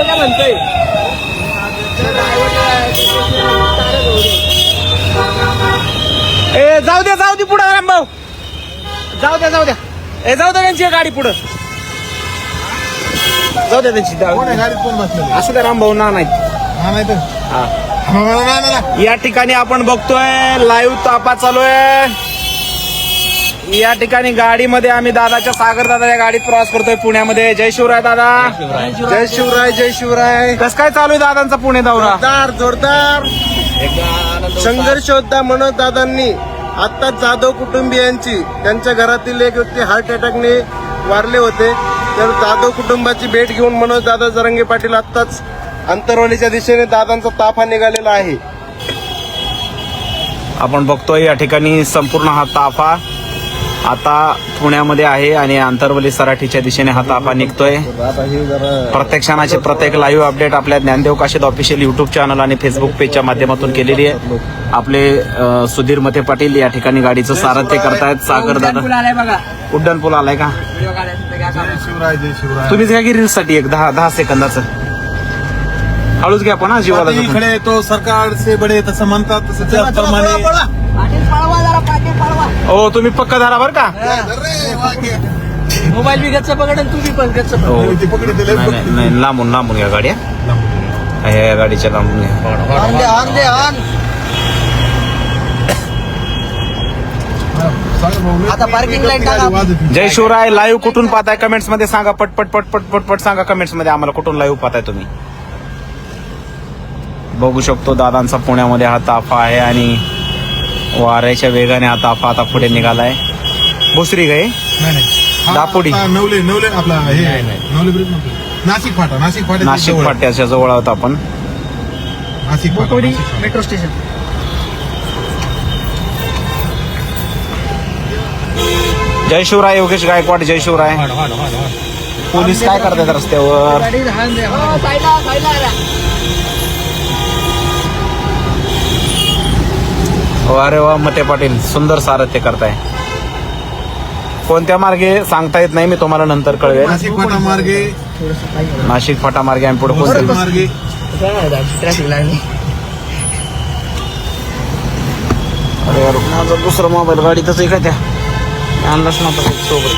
काय म्हणतोय ए जाऊ दे पुढं रामभाऊ जाऊ द्या ए जाऊ द्या त्यांची गाडी पुढं जाऊ द्या त्यांची गाडीत कोण बसलेलं असं द्या रामभाऊ ना नाही या ठिकाणी आपण बघतोय लाईव्ह तापा चालू आहे या ठिकाणी गाडीमध्ये आम्ही दादाच्या सागर दादाच्या गाडीत प्रवास करतोय पुण्यामध्ये जय शिवराय दादा जय शिवराय कसं काय चालू आहे दादांचा पुणे दौरा जोरदार संघर्ष होता मनोज दादांनी आता जाधव कुटुंबियांची त्यांच्या घरातील एक व्यक्ती हार्ट अटॅकने वारले होते तर जाधव कुटुंबाची भेट घेऊन मनोज दादा जरांगे पाटील आत्ताच अंतरवलीच्या दिशेने दादांचा ताफा निघालेला आहे. आपण बघतोय या ठिकाणी संपूर्ण हा ताफा आता पुण्यामध्ये आहे आणि अंतरवली सराठीच्या दिशेने हा ताफा निघतोय. प्रत्येक क्षणाचे प्रत्येक लाईव्ह अपडेट आपल्या Dnyandev Kashid official YouTube channel आणि फेसबुक पेजच्या माध्यमातून केलेली आहे. आपले सुधीर मते पाटील या ठिकाणी गाडीचं सारथ्य करतायत. सागर दादा उड्डाण पूल आलाय का तुम्हीच घ्या की रील्स साठी एक 10 सेकंदाचं हळूच घ्या पण जीवाला इकडे तो सरकार से बडे तसं म्हणतात तसं त्याप्रमाणे हो तुम्ही पक्का धरा बर का मोबाईल बी गच्च पकड आणि तू बी पण गच्च नाही लांबून घ्या गाड्या या गाडीच्या लांबून घ्या. आता पार्किंग लाईट टाका. जय शिवराय लाईव्ह कुठून पाहताय कमेंट्स मध्ये सांगा पटपट सांगा कमेंट्स मध्ये आम्हाला कुठून लाईव्ह पाहताय तुम्ही. बघू शकतो दादांचा पुण्यामध्ये हा ताफा आहे आणि वाऱ्याच्या वेगाने हा ताफा आता पुढे निघालाय. भोसरी गाय दापोडी नवले आपला हे नाशिक फाट्याच्या जवळ आहोत आपण. मेट्रो स्टेशन जय शिवराय योगेश गायकवाड जय शिवराय. पोलीस काय करतात रस्त्यावर अरे वा मते पाटील सुंदर सारथ्य करताय. कोणत्या मार्गे सांगता येत नाही मी तुम्हाला नंतर कळवेल. नाशिक फाटा मार्गे आम्ही पुढे पोहोचेल मार्गे ट्रॅफिक लाईन. अरे यार माझा दुसरा मोबाईल गाडीतच आहे का त्या आणलाच नव्हता सोबत.